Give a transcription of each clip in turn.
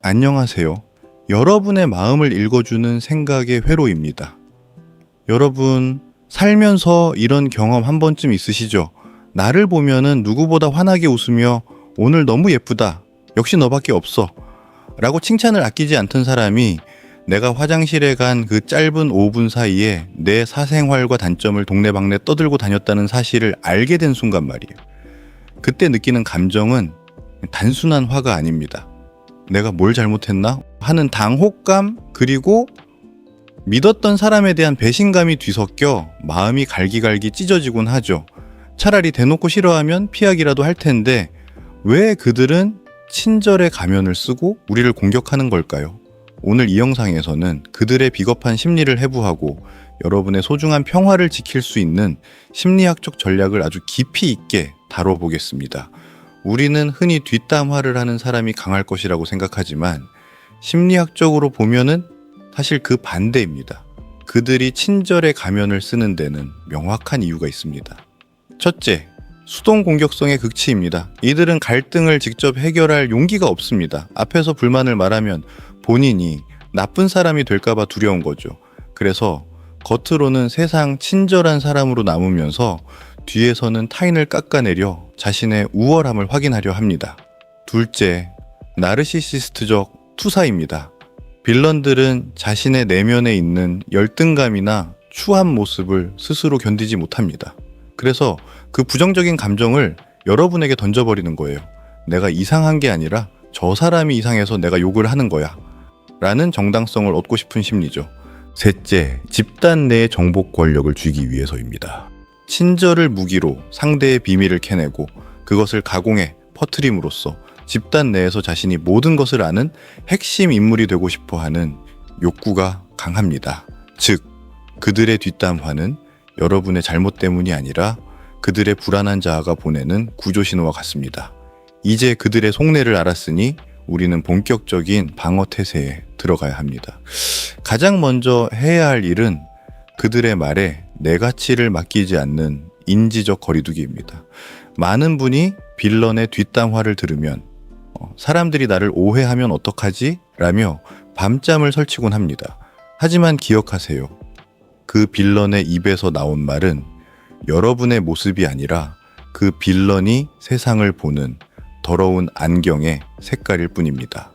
안녕하세요. 여러분의 마음을 읽어주는 생각의 회로입니다. 여러분, 살면서 이런 경험 한 번쯤 있으시죠? 나를 보면은 누구보다 환하게 웃으며 오늘 너무 예쁘다. 역시 너밖에 없어. 라고 칭찬을 아끼지 않던 사람이 내가 화장실에 간 그 짧은 5분 사이에 내 사생활과 단점을 동네방네 떠들고 다녔다는 사실을 알게 된 순간 말이에요. 그때 느끼는 감정은 단순한 화가 아닙니다. 내가 뭘 잘못했나 하는 당혹감, 그리고 믿었던 사람에 대한 배신감이 뒤섞여 마음이 갈기갈기 찢어지곤 하죠. 차라리 대놓고 싫어하면 피하기라도 할 텐데 왜 그들은 친절의 가면을 쓰고 우리를 공격하는 걸까요? 오늘 이 영상에서는 그들의 비겁한 심리를 해부하고 여러분의 소중한 평화를 지킬 수 있는 심리학적 전략을 아주 깊이 있게 다뤄보겠습니다. 우리는 흔히 뒷담화를 하는 사람이 강할 것이라고 생각하지만 심리학적으로 보면은 사실 그 반대입니다. 그들이 친절의 가면을 쓰는 데는 명확한 이유가 있습니다. 첫째, 수동 공격성의 극치입니다. 이들은 갈등을 직접 해결할 용기가 없습니다. 앞에서 불만을 말하면 본인이 나쁜 사람이 될까봐 두려운 거죠. 그래서 겉으로는 세상 친절한 사람으로 남으면서 뒤에서는 타인을 깎아내려 자신의 우월함을 확인하려 합니다. 둘째, 나르시시스트적 투사입니다. 빌런들은 자신의 내면에 있는 열등감이나 추한 모습을 스스로 견디지 못합니다. 그래서 그 부정적인 감정을 여러분에게 던져버리는 거예요. 내가 이상한 게 아니라 저 사람이 이상해서 내가 욕을 하는 거야. 라는 정당성을 얻고 싶은 심리죠. 셋째, 집단 내의 정복 권력을 쥐기 위해서입니다. 친절을 무기로 상대의 비밀을 캐내고 그것을 가공해 퍼뜨림으로써 집단 내에서 자신이 모든 것을 아는 핵심 인물이 되고 싶어하는 욕구가 강합니다. 즉, 그들의 뒷담화는 여러분의 잘못 때문이 아니라 그들의 불안한 자아가 보내는 구조신호와 같습니다. 이제 그들의 속내를 알았으니 우리는 본격적인 방어 태세에 들어가야 합니다. 가장 먼저 해야 할 일은 그들의 말에 내 가치를 맡기지 않는 인지적 거리두기입니다. 많은 분이 빌런의 뒷담화를 들으면 사람들이 나를 오해하면 어떡하지? 라며 밤잠을 설치곤 합니다. 하지만 기억하세요. 그 빌런의 입에서 나온 말은 여러분의 모습이 아니라 그 빌런이 세상을 보는 더러운 안경의 색깔일 뿐입니다.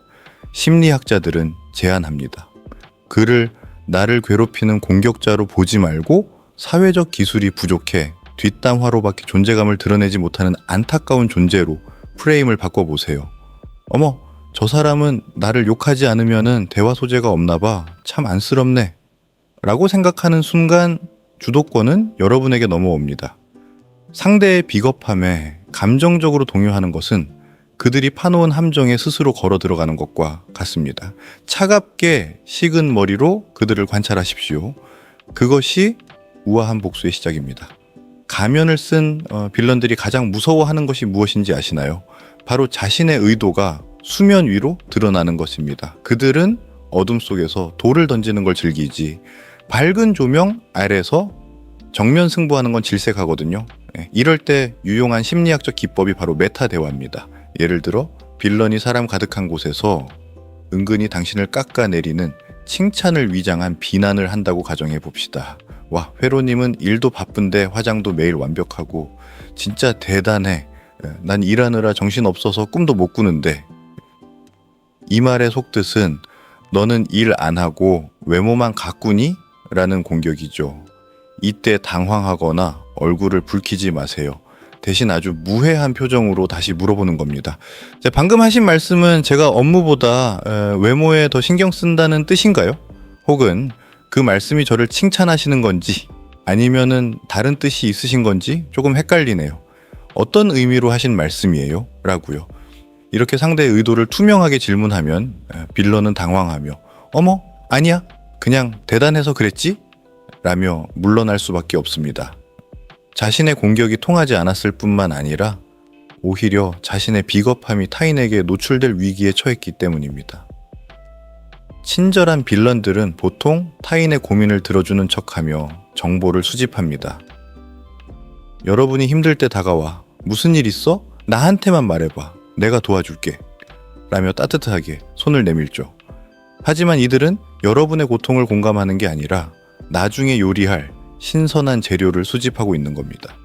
심리학자들은 제안합니다. 그를 나를 괴롭히는 공격자로 보지 말고 사회적 기술이 부족해 뒷담화로밖에 존재감을 드러내지 못하는 안타까운 존재로 프레임을 바꿔보세요. 어머, 저 사람은 나를 욕하지 않으면은 대화 소재가 없나 봐. 참 안쓰럽네. 라고 생각하는 순간 주도권은 여러분에게 넘어옵니다. 상대의 비겁함에 감정적으로 동요하는 것은 그들이 파놓은 함정에 스스로 걸어 들어가는 것과 같습니다. 차갑게 식은 머리로 그들을 관찰하십시오. 그것이 우아한 복수의 시작입니다. 가면을 쓴 빌런들이 가장 무서워하는 것이 무엇인지 아시나요? 바로 자신의 의도가 수면 위로 드러나는 것입니다. 그들은 어둠 속에서 돌을 던지는 걸 즐기지 밝은 조명 아래서 정면 승부하는 건 질색하거든요. 이럴 때 유용한 심리학적 기법이 바로 메타 대화입니다. 예를 들어 빌런이 사람 가득한 곳에서 은근히 당신을 깎아내리는 칭찬을 위장한 비난을 한다고 가정해 봅시다. 와, 회로님은 일도 바쁜데 화장도 매일 완벽하고 진짜 대단해. 난 일하느라 정신없어서 꿈도 못 꾸는데. 이 말의 속뜻은 너는 일 안 하고 외모만 가꾸니? 라는 공격이죠. 이때 당황하거나 얼굴을 붉히지 마세요. 대신 아주 무해한 표정으로 다시 물어보는 겁니다. 방금 하신 말씀은 제가 업무보다 외모에 더 신경 쓴다는 뜻인가요? 혹은 그 말씀이 저를 칭찬하시는 건지 아니면은 다른 뜻이 있으신 건지 조금 헷갈리네요. 어떤 의미로 하신 말씀이에요? 라고요. 이렇게 상대의 의도를 투명하게 질문하면 빌런은 당황하며 어머, 아니야. 그냥 대단해서 그랬지? 라며 물러날 수밖에 없습니다. 자신의 공격이 통하지 않았을 뿐만 아니라 오히려 자신의 비겁함이 타인에게 노출될 위기에 처했기 때문입니다. 친절한 빌런들은 보통 타인의 고민을 들어주는 척하며 정보를 수집합니다. 여러분이 힘들 때 다가와 무슨 일 있어? 나한테만 말해봐. 내가 도와줄게. 라며 따뜻하게 손을 내밀죠. 하지만 이들은 여러분의 고통을 공감하는 게 아니라 나중에 요리할 신선한 재료를 수집하고 있는 겁니다.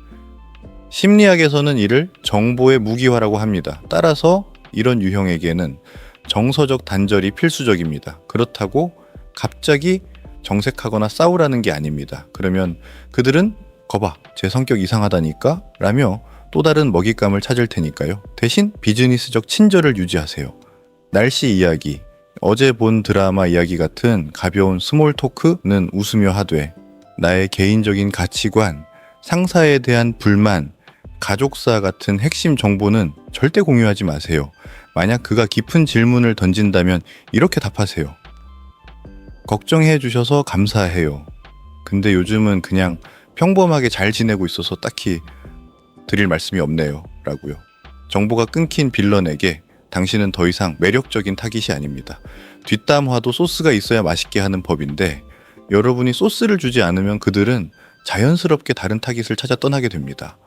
심리학에서는 이를 정보의 무기화라고 합니다. 따라서 이런 유형에게는 정서적 단절이 필수적입니다. 그렇다고 갑자기 정색하거나 싸우라는 게 아닙니다. 그러면 그들은 거봐, 제 성격 이상하다니까? 라며 또 다른 먹잇감을 찾을 테니까요. 대신 비즈니스적 친절을 유지하세요. 날씨 이야기, 어제 본 드라마 이야기 같은 가벼운 스몰 토크는 웃으며 하되 나의 개인적인 가치관, 상사에 대한 불만, 가족사 같은 핵심 정보는 절대 공유하지 마세요. 만약 그가 깊은 질문을 던진다면 이렇게 답하세요. 걱정해 주셔서 감사해요. 근데 요즘은 그냥 평범하게 잘 지내고 있어서 딱히 드릴 말씀이 없네요. 라고요. 정보가 끊긴 빌런에게 당신은 더 이상 매력적인 타깃이 아닙니다. 뒷담화도 소스가 있어야 맛있게 하는 법인데 여러분이 소스를 주지 않으면 그들은 자연스럽게 다른 타깃을 찾아 떠나게 됩니다.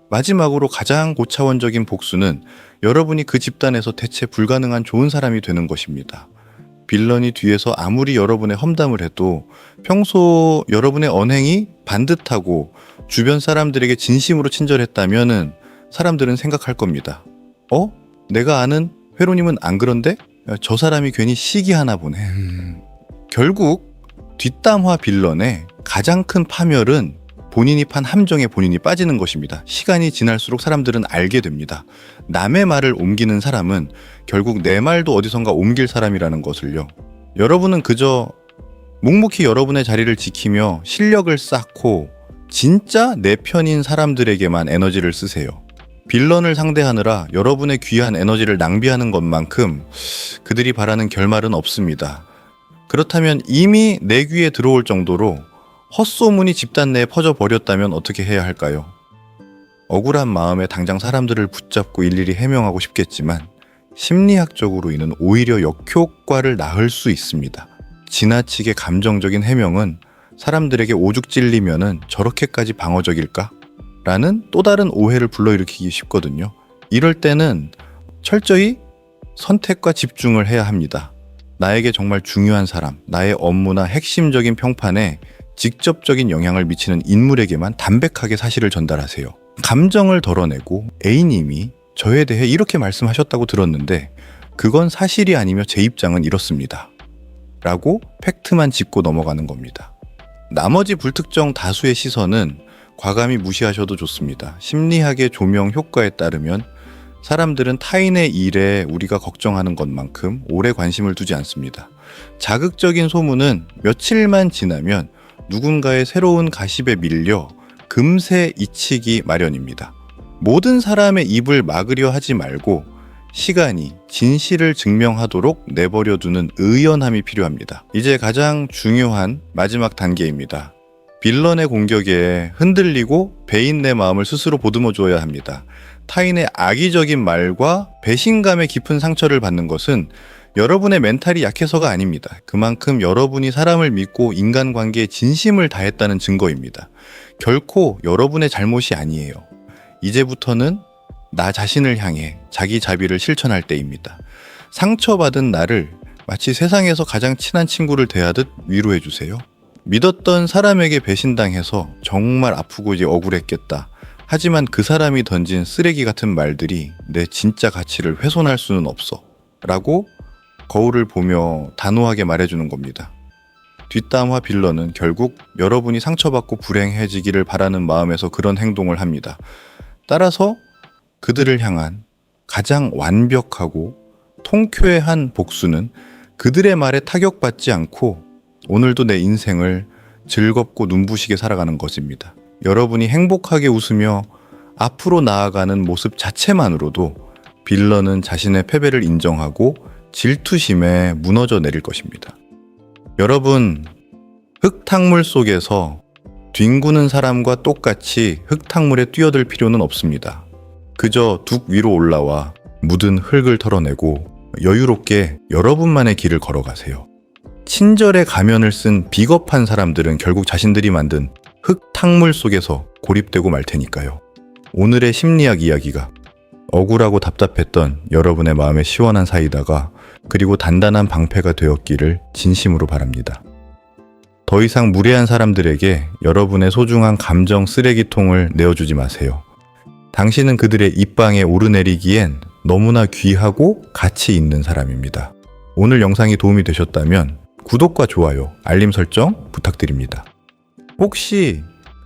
마지막으로 가장 고차원적인 복수는 여러분이 그 집단에서 대체 불가능한 좋은 사람이 되는 것입니다. 빌런이 뒤에서 아무리 여러분의 험담을 해도 평소 여러분의 언행이 반듯하고 주변 사람들에게 진심으로 친절했다면은 사람들은 생각할 겁니다. 내가 아는 회로님은 안 그런데? 저 사람이 괜히 시기하나 보네. 결국 뒷담화 빌런의 가장 큰 파멸은 본인이 판 함정에 본인이 빠지는 것입니다. 시간이 지날수록 사람들은 알게 됩니다. 남의 말을 옮기는 사람은 결국 내 말도 어디선가 옮길 사람이라는 것을요. 여러분은 그저 묵묵히 여러분의 자리를 지키며 실력을 쌓고 진짜 내 편인 사람들에게만 에너지를 쓰세요. 빌런을 상대하느라 여러분의 귀한 에너지를 낭비하는 것만큼 그들이 바라는 결말은 없습니다. 그렇다면 이미 내 귀에 들어올 정도로 헛소문이 집단 내에 퍼져버렸다면 어떻게 해야 할까요? 억울한 마음에 당장 사람들을 붙잡고 일일이 해명하고 싶겠지만 심리학적으로 이는 오히려 역효과를 낳을 수 있습니다. 지나치게 감정적인 해명은 사람들에게 오죽 찔리면은 저렇게까지 방어적일까? 라는 또 다른 오해를 불러일으키기 쉽거든요. 이럴 때는 철저히 선택과 집중을 해야 합니다. 나에게 정말 중요한 사람, 나의 업무나 핵심적인 평판에 직접적인 영향을 미치는 인물에게만 담백하게 사실을 전달하세요. 감정을 덜어내고 A님이 저에 대해 이렇게 말씀하셨다고 들었는데 그건 사실이 아니며 제 입장은 이렇습니다. 라고 팩트만 짚고 넘어가는 겁니다. 나머지 불특정 다수의 시선은 과감히 무시하셔도 좋습니다. 심리학의 조명 효과에 따르면 사람들은 타인의 일에 우리가 걱정하는 것만큼 오래 관심을 두지 않습니다. 자극적인 소문은 며칠만 지나면 누군가의 새로운 가십에 밀려 금세 잊히기 마련입니다. 모든 사람의 입을 막으려 하지 말고 시간이 진실을 증명하도록 내버려두는 의연함이 필요합니다. 이제 가장 중요한 마지막 단계입니다. 빌런의 공격에 흔들리고 베인 내 마음을 스스로 보듬어 주어야 합니다. 타인의 악의적인 말과 배신감에 깊은 상처를 받는 것은 여러분의 멘탈이 약해서가 아닙니다. 그만큼 여러분이 사람을 믿고 인간관계에 진심을 다했다는 증거입니다. 결코 여러분의 잘못이 아니에요. 이제부터는 나 자신을 향해 자기 자비를 실천할 때입니다. 상처받은 나를 마치 세상에서 가장 친한 친구를 대하듯 위로해 주세요. 믿었던 사람에게 배신당해서 정말 아프고 이제 억울했겠다. 하지만 그 사람이 던진 쓰레기 같은 말들이 내 진짜 가치를 훼손할 수는 없어. 라고 거울을 보며 단호하게 말해주는 겁니다. 뒷담화 빌런은 결국 여러분이 상처받고 불행해지기를 바라는 마음에서 그런 행동을 합니다. 따라서 그들을 향한 가장 완벽하고 통쾌한 복수는 그들의 말에 타격받지 않고 오늘도 내 인생을 즐겁고 눈부시게 살아가는 것입니다. 여러분이 행복하게 웃으며 앞으로 나아가는 모습 자체만으로도 빌런은 자신의 패배를 인정하고 질투심에 무너져 내릴 것입니다. 여러분, 흙탕물 속에서 뒹구는 사람과 똑같이 흙탕물에 뛰어들 필요는 없습니다. 그저 둑 위로 올라와 묻은 흙을 털어내고 여유롭게 여러분만의 길을 걸어가세요. 친절의 가면을 쓴 비겁한 사람들은 결국 자신들이 만든 흙탕물 속에서 고립되고 말 테니까요. 오늘의 심리학 이야기가 억울하고 답답했던 여러분의 마음의 시원한 사이다가 그리고 단단한 방패가 되었기를 진심으로 바랍니다. 더 이상 무례한 사람들에게 여러분의 소중한 감정 쓰레기통을 내어주지 마세요. 당신은 그들의 입방에 오르내리기엔 너무나 귀하고 가치 있는 사람입니다. 오늘 영상이 도움이 되셨다면 구독과 좋아요, 알림 설정 부탁드립니다. 혹시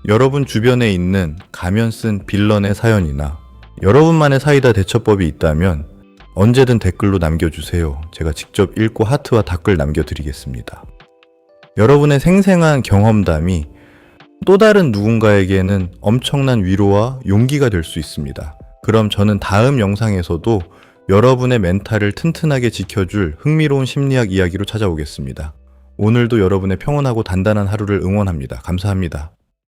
여러분 주변에 있는 가면 쓴 빌런의 사연이나 여러분만의 사이다 대처법이 있다면 언제든 댓글로 남겨주세요. 제가 직접 읽고 하트와 댓글 남겨드리겠습니다. 여러분의 생생한 경험담이 또 다른 누군가에게는 엄청난 위로와 용기가 될 수 있습니다. 그럼 저는 다음 영상에서도 여러분의 멘탈을 튼튼하게 지켜줄 흥미로운 심리학 이야기로 찾아오겠습니다. 오늘도 여러분의 평온하고 단단한 하루를 응원합니다. 감사합니다.